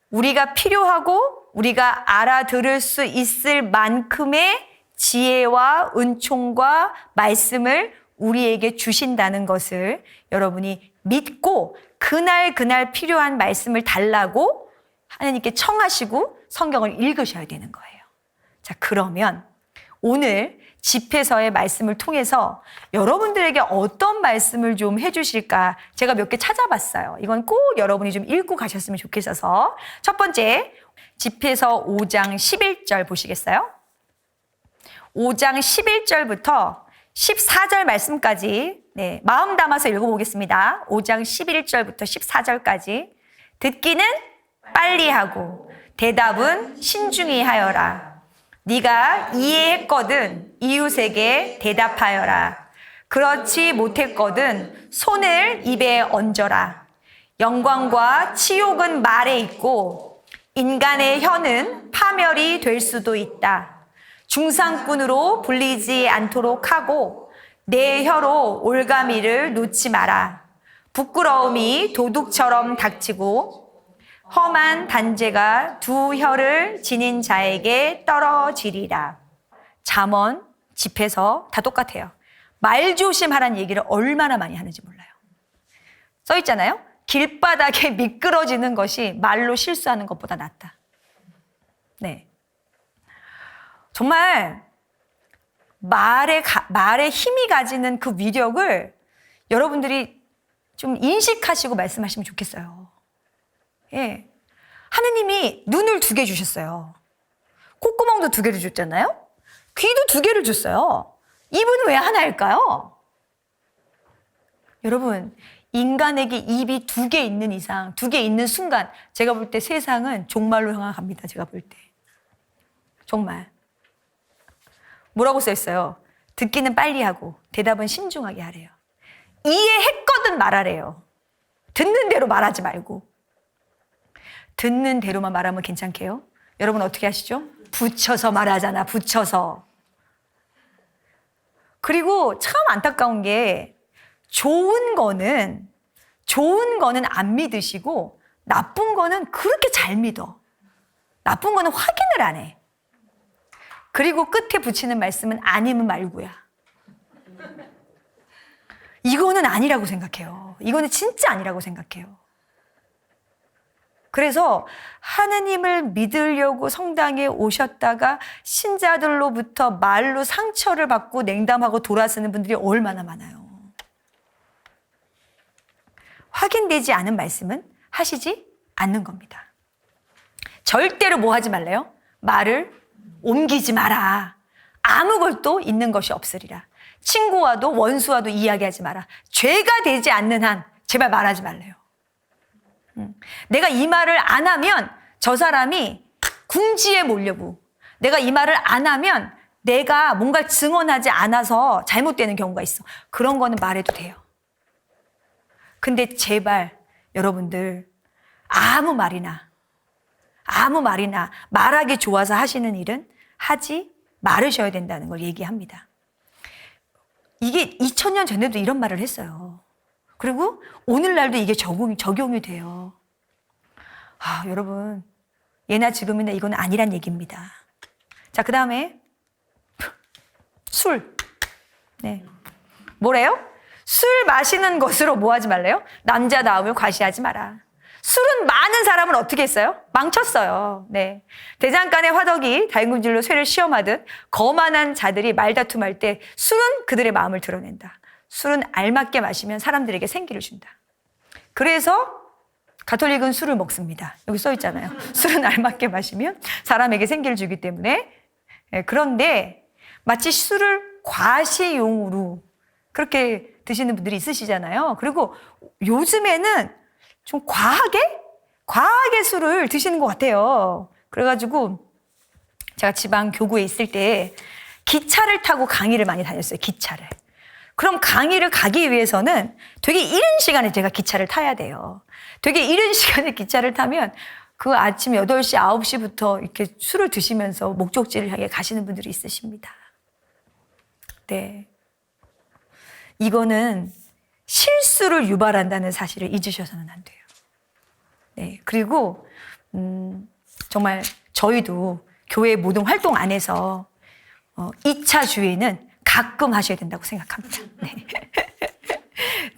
우리가 필요하고 우리가 알아들을 수 있을 만큼의 지혜와 은총과 말씀을 우리에게 주신다는 것을 여러분이 믿고 그날 필요한 말씀을 달라고 하나님께 청하시고 성경을 읽으셔야 되는 거예요. 자, 그러면 오늘 집회서의 말씀을 통해서 여러분들에게 어떤 말씀을 좀 해주실까 제가 몇 개 찾아봤어요. 이건 꼭 여러분이 좀 읽고 가셨으면 좋겠어서 첫 번째 집회서 5장 11절 보시겠어요? 5장 11절부터 14절 말씀까지 마음 담아서 읽어보겠습니다. 5장 11절부터 14절까지 듣기는 빨리 하고 대답은 신중히 하여라. 네가 이해했거든 이웃에게 대답하여라. 그렇지 못했거든 손을 입에 얹어라. 영광과 치욕은 말에 있고 인간의 혀는 파멸이 될 수도 있다. 중상꾼으로 불리지 않도록 하고 내 혀로 올가미를 놓지 마라. 부끄러움이 도둑처럼 닥치고 험한 단죄가 두 혀를 지닌 자에게 떨어지리라. 잠언, 집회서 다 똑같아요. 말 조심하라는 얘기를 얼마나 많이 하는지 몰라요. 써 있잖아요. 길바닥에 미끄러지는 것이 말로 실수하는 것보다 낫다. 네. 정말 말의 힘이 가지는 그 위력을 여러분들이 좀 인식하시고 말씀하시면 좋겠어요. 예. 하느님이 눈을 2개 주셨어요. 콧구멍도 2개를 줬잖아요. 귀도 2개를 줬어요. 입은 왜 하나일까요? 여러분, 인간에게 입이 2개 있는 이상, 2개 있는 순간 제가 볼 때 세상은 종말로 향합니다. 제가 볼 때. 정말. 뭐라고 써 있어요? 듣기는 빨리 하고 대답은 신중하게 하래요. 이해했거든 말하래요. 듣는 대로 말하지 말고. 듣는 대로만 말하면 괜찮게요? 여러분 어떻게 하시죠? 붙여서 말하잖아. 붙여서. 그리고 참 안타까운 게 좋은 거는 안 믿으시고 나쁜 거는 그렇게 잘 믿어. 나쁜 거는 확인을 안 해. 그리고 끝에 붙이는 말씀은 아니면 말고야. 이거는 아니라고 생각해요. 이거는 진짜 아니라고 생각해요. 그래서 하느님을 믿으려고 성당에 오셨다가 신자들로부터 말로 상처를 받고 냉담하고 돌아서는 분들이 얼마나 많아요. 확인되지 않은 말씀은 하시지 않는 겁니다. 절대로 뭐 하지 말래요? 말을 옮기지 마라. 아무 것도 있는 것이 없으리라. 친구와도 원수와도 이야기하지 마라. 죄가 되지 않는 한 제발 말하지 말래요. 내가 이 말을 안 하면 저 사람이 궁지에 몰려고. 내가 이 말을 안 하면 내가 뭔가 증언하지 않아서 잘못되는 경우가 있어. 그런 거는 말해도 돼요. 근데 제발 여러분들 아무 말이나 말하기 좋아서 하시는 일은 하지 말으셔야 된다는 걸 얘기합니다. 이게 2000년 전에도 이런 말을 했어요. 그리고 오늘날도 이게 적용이 돼요. 여러분 예나 지금이나 이건 아니란 얘기입니다. 자, 그 다음에 술. 네. 뭐래요? 술 마시는 것으로 뭐 하지 말래요? 남자다움을 과시하지 마라. 술은 많은 사람을 어떻게 했어요? 망쳤어요. 네. 대장간의 화덕이 달군질로 쇠를 시험하듯 거만한 자들이 말다툼할 때 술은 그들의 마음을 드러낸다. 술은 알맞게 마시면 사람들에게 생기를 준다. 그래서 가톨릭은 술을 먹습니다. 여기 써 있잖아요. 술은 알맞게 마시면 사람에게 생기를 주기 때문에. 그런데 마치 술을 과시용으로 그렇게 드시는 분들이 있으시잖아요. 그리고 요즘에는 좀 과하게 술을 드시는 것 같아요. 그래가지고 제가 지방 교구에 있을 때 기차를 타고 강의를 많이 다녔어요. 기차를. 그럼 강의를 가기 위해서는 되게 이른 시간에 제가 기차를 타야 돼요. 되게 이른 시간에 기차를 타면 그 아침 8시, 9시부터 이렇게 술을 드시면서 목적지를 향해 가시는 분들이 있으십니다. 네. 이거는 실수를 유발한다는 사실을 잊으셔서는 안 돼요. 네. 그리고, 정말 저희도 교회 모든 활동 안에서 2차 주의는 가끔 하셔야 된다고 생각합니다. 네.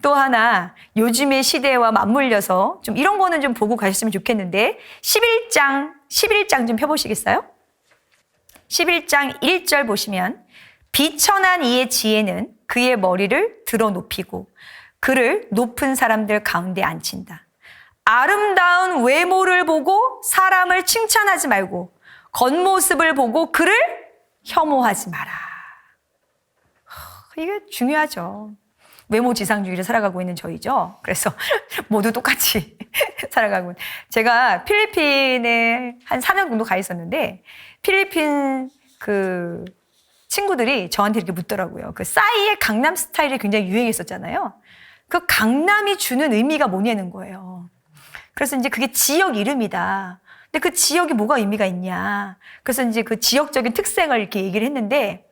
또 하나, 요즘의 시대와 맞물려서 좀 이런 거는 좀 보고 가셨으면 좋겠는데, 11장 좀 펴보시겠어요? 11장 1절 보시면, 비천한 이의 지혜는 그의 머리를 들어 높이고, 그를 높은 사람들 가운데 앉힌다. 아름다운 외모를 보고 사람을 칭찬하지 말고, 겉모습을 보고 그를 혐오하지 마라. 이게 중요하죠. 외모지상주의를 살아가고 있는 저희죠. 그래서 모두 똑같이 살아가고. 제가 필리핀에 한 4년 정도 가 있었는데, 필리핀 그 친구들이 저한테 이렇게 묻더라고요. 그 싸이의 강남 스타일이 굉장히 유행했었잖아요. 그 강남이 주는 의미가 뭐냐는 거예요. 그래서 이제 그게 지역 이름이다. 근데 그 지역이 뭐가 의미가 있냐. 그래서 이제 그 지역적인 특색을 이렇게 얘기를 했는데,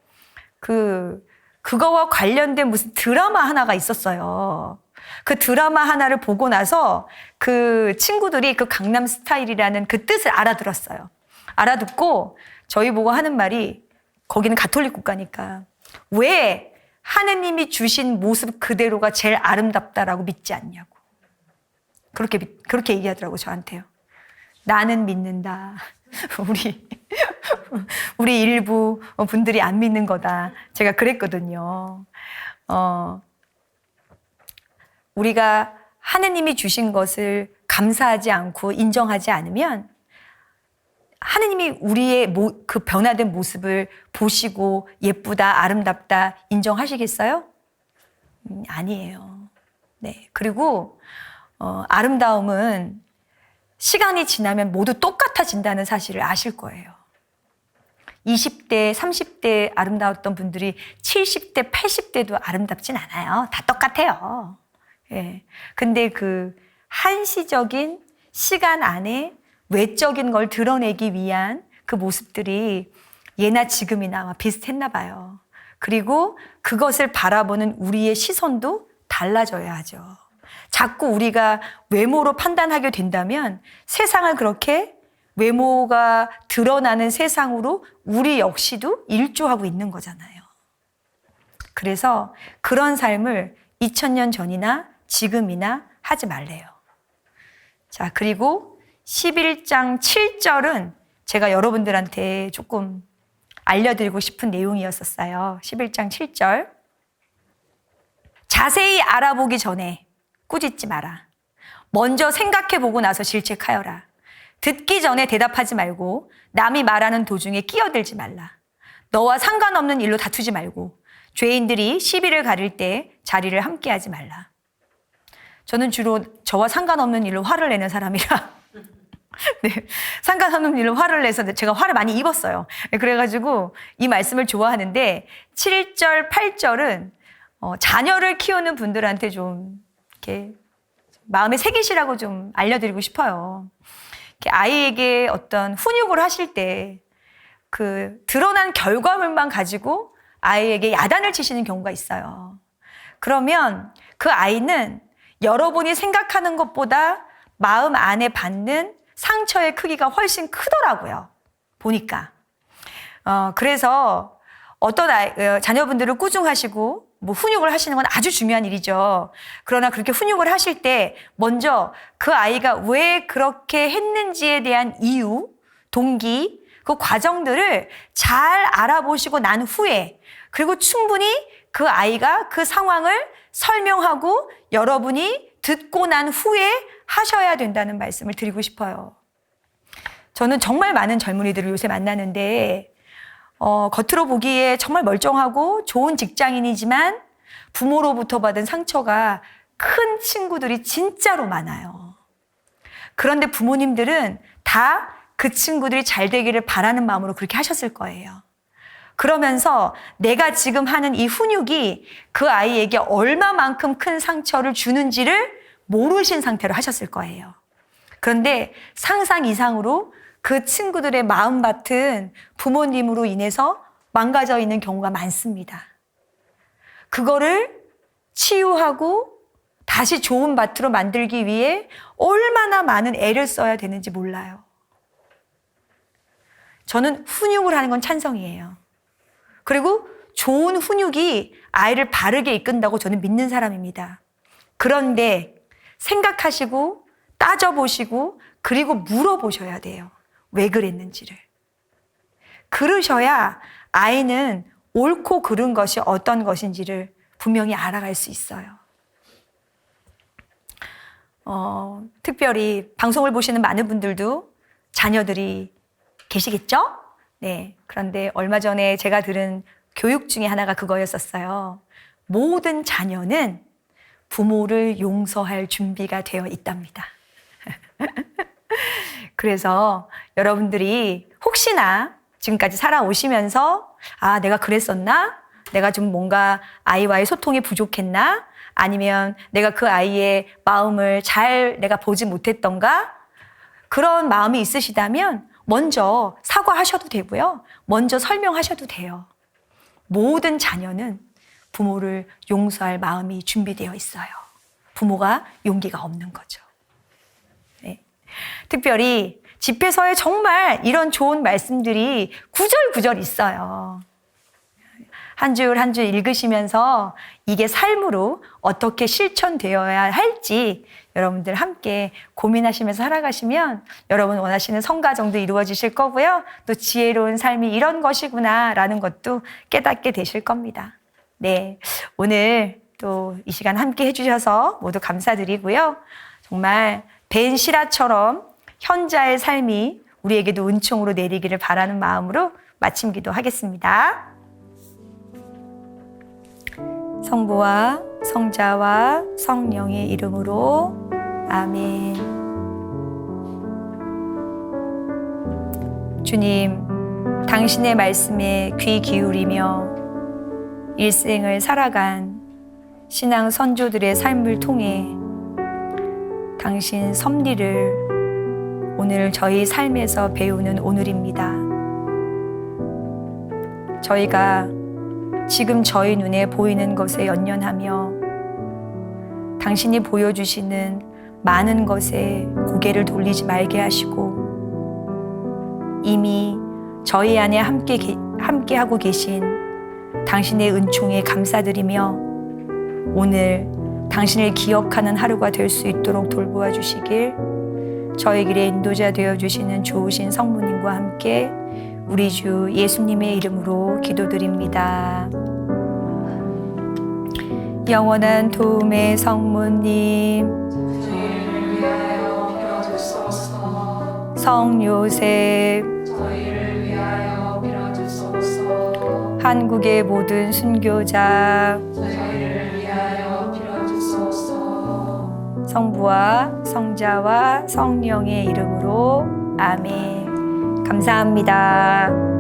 그거와 관련된 무슨 드라마 하나가 있었어요. 그 드라마 하나를 보고 나서 그 친구들이 그 강남 스타일이라는 그 뜻을 알아들었어요. 알아듣고 저희 보고 하는 말이, 거기는 가톨릭 국가니까 왜 하느님이 주신 모습 그대로가 제일 아름답다라고 믿지 않냐고. 그렇게 얘기하더라고, 저한테요. 나는 믿는다. 우리 일부 분들이 안 믿는 거다. 제가 그랬거든요. 우리가 하느님이 주신 것을 감사하지 않고 인정하지 않으면 하느님이 우리의 그 변화된 모습을 보시고 예쁘다, 아름답다 인정하시겠어요? 아니에요. 네. 그리고 아름다움은 시간이 지나면 모두 똑같아진다는 사실을 아실 거예요. 20대, 30대 아름다웠던 분들이 70대, 80대도 아름답진 않아요. 다 똑같아요. 예. 근데 그 한시적인 시간 안에 외적인 걸 드러내기 위한 그 모습들이 예나 지금이나 아마 비슷했나 봐요. 그리고 그것을 바라보는 우리의 시선도 달라져야 하죠. 자꾸 우리가 외모로 판단하게 된다면 세상을 그렇게 외모가 드러나는 세상으로 우리 역시도 일조하고 있는 거잖아요. 그래서 그런 삶을 2000년 전이나 지금이나 하지 말래요. 자, 그리고 11장 7절은 제가 여러분들한테 조금 알려드리고 싶은 내용이었었어요. 11장 7절. 자세히 알아보기 전에 꾸짖지 마라. 먼저 생각해보고 나서 질책하여라. 듣기 전에 대답하지 말고 남이 말하는 도중에 끼어들지 말라. 너와 상관없는 일로 다투지 말고 죄인들이 시비를 가릴 때 자리를 함께하지 말라. 저는 주로 저와 상관없는 일로 화를 내는 사람이라 네, 상관없는 일로 화를 내서 제가 화를 많이 입었어요. 그래가지고 이 말씀을 좋아하는데 7절, 8절은 자녀를 키우는 분들한테 좀 이렇게 마음에 새기시라고 좀 알려드리고 싶어요. 아이에게 어떤 훈육을 하실 때 그 드러난 결과물만 가지고 아이에게 야단을 치시는 경우가 있어요. 그러면 그 아이는 여러분이 생각하는 것보다 마음 안에 받는 상처의 크기가 훨씬 크더라고요. 보니까. 그래서 어떤 자녀분들을 꾸중하시고 뭐 훈육을 하시는 건 아주 중요한 일이죠. 그러나 그렇게 훈육을 하실 때 먼저 그 아이가 왜 그렇게 했는지에 대한 이유, 동기, 그 과정들을 잘 알아보시고 난 후에 그리고 충분히 그 아이가 그 상황을 설명하고 여러분이 듣고 난 후에 하셔야 된다는 말씀을 드리고 싶어요. 저는 정말 많은 젊은이들을 요새 만나는데 겉으로 보기에 정말 멀쩡하고 좋은 직장인이지만 부모로부터 받은 상처가 큰 친구들이 진짜로 많아요. 그런데 부모님들은 다 그 친구들이 잘 되기를 바라는 마음으로 그렇게 하셨을 거예요. 그러면서 내가 지금 하는 이 훈육이 그 아이에게 얼마만큼 큰 상처를 주는지를 모르신 상태로 하셨을 거예요. 그런데 상상 이상으로 그 친구들의 마음밭은 부모님으로 인해서 망가져 있는 경우가 많습니다. 그거를 치유하고 다시 좋은 밭으로 만들기 위해 얼마나 많은 애를 써야 되는지 몰라요. 저는 훈육을 하는 건 찬성이에요. 그리고 좋은 훈육이 아이를 바르게 이끈다고 저는 믿는 사람입니다. 그런데 생각하시고 따져보시고 그리고 물어보셔야 돼요. 왜 그랬는지를. 그러셔야 아이는 옳고 그른 것이 어떤 것인지를 분명히 알아갈 수 있어요. 특별히 방송을 보시는 많은 분들도 자녀들이 계시겠죠? 네. 그런데 얼마 전에 제가 들은 교육 중에 하나가 그거였었어요. 모든 자녀는 부모를 용서할 준비가 되어 있답니다. 그래서 여러분들이 혹시나 지금까지 살아오시면서 내가 그랬었나? 내가 좀 뭔가 아이와의 소통이 부족했나? 아니면 내가 그 아이의 마음을 잘 내가 보지 못했던가? 그런 마음이 있으시다면 먼저 사과하셔도 되고요. 먼저 설명하셔도 돼요. 모든 자녀는 부모를 용서할 마음이 준비되어 있어요. 부모가 용기가 없는 거죠. 네. 특별히 집회서에 정말 이런 좋은 말씀들이 구절구절 있어요. 한 줄 한 줄 읽으시면서 이게 삶으로 어떻게 실천되어야 할지 여러분들 함께 고민하시면서 살아가시면 여러분 원하시는 성가정도 이루어지실 거고요. 또 지혜로운 삶이 이런 것이구나라는 것도 깨닫게 되실 겁니다. 네, 오늘 또 이 시간 함께 해주셔서 모두 감사드리고요. 정말 벤 시라처럼 현자의 삶이 우리에게도 은총으로 내리기를 바라는 마음으로 마침 기도하겠습니다. 성부와 성자와 성령의 이름으로 아멘. 주님, 당신의 말씀에 귀 기울이며 일생을 살아간 신앙 선조들의 삶을 통해 당신 섭리를 오늘 저희 삶에서 배우는 오늘입니다. 저희가 지금 저희 눈에 보이는 것에 연연하며 당신이 보여주시는 많은 것에 고개를 돌리지 말게 하시고 이미 저희 안에 함께하고 계신 당신의 은총에 감사드리며 오늘 당신을 기억하는 하루가 될 수 있도록 돌보아 주시길 저희 길의 인도자 되어주시는 좋으신 성모님과 함께 우리 주 예수님의 이름으로 기도드립니다. 영원한 도움의 성모님, 저희를 위하여 빌어주소서. 성요셉, 저희를 위하여 빌어주소서. 한국의 모든 순교자, 저희를 위하여 빌어주소서. 성부와 성자와 성령의 이름으로 아멘. 감사합니다.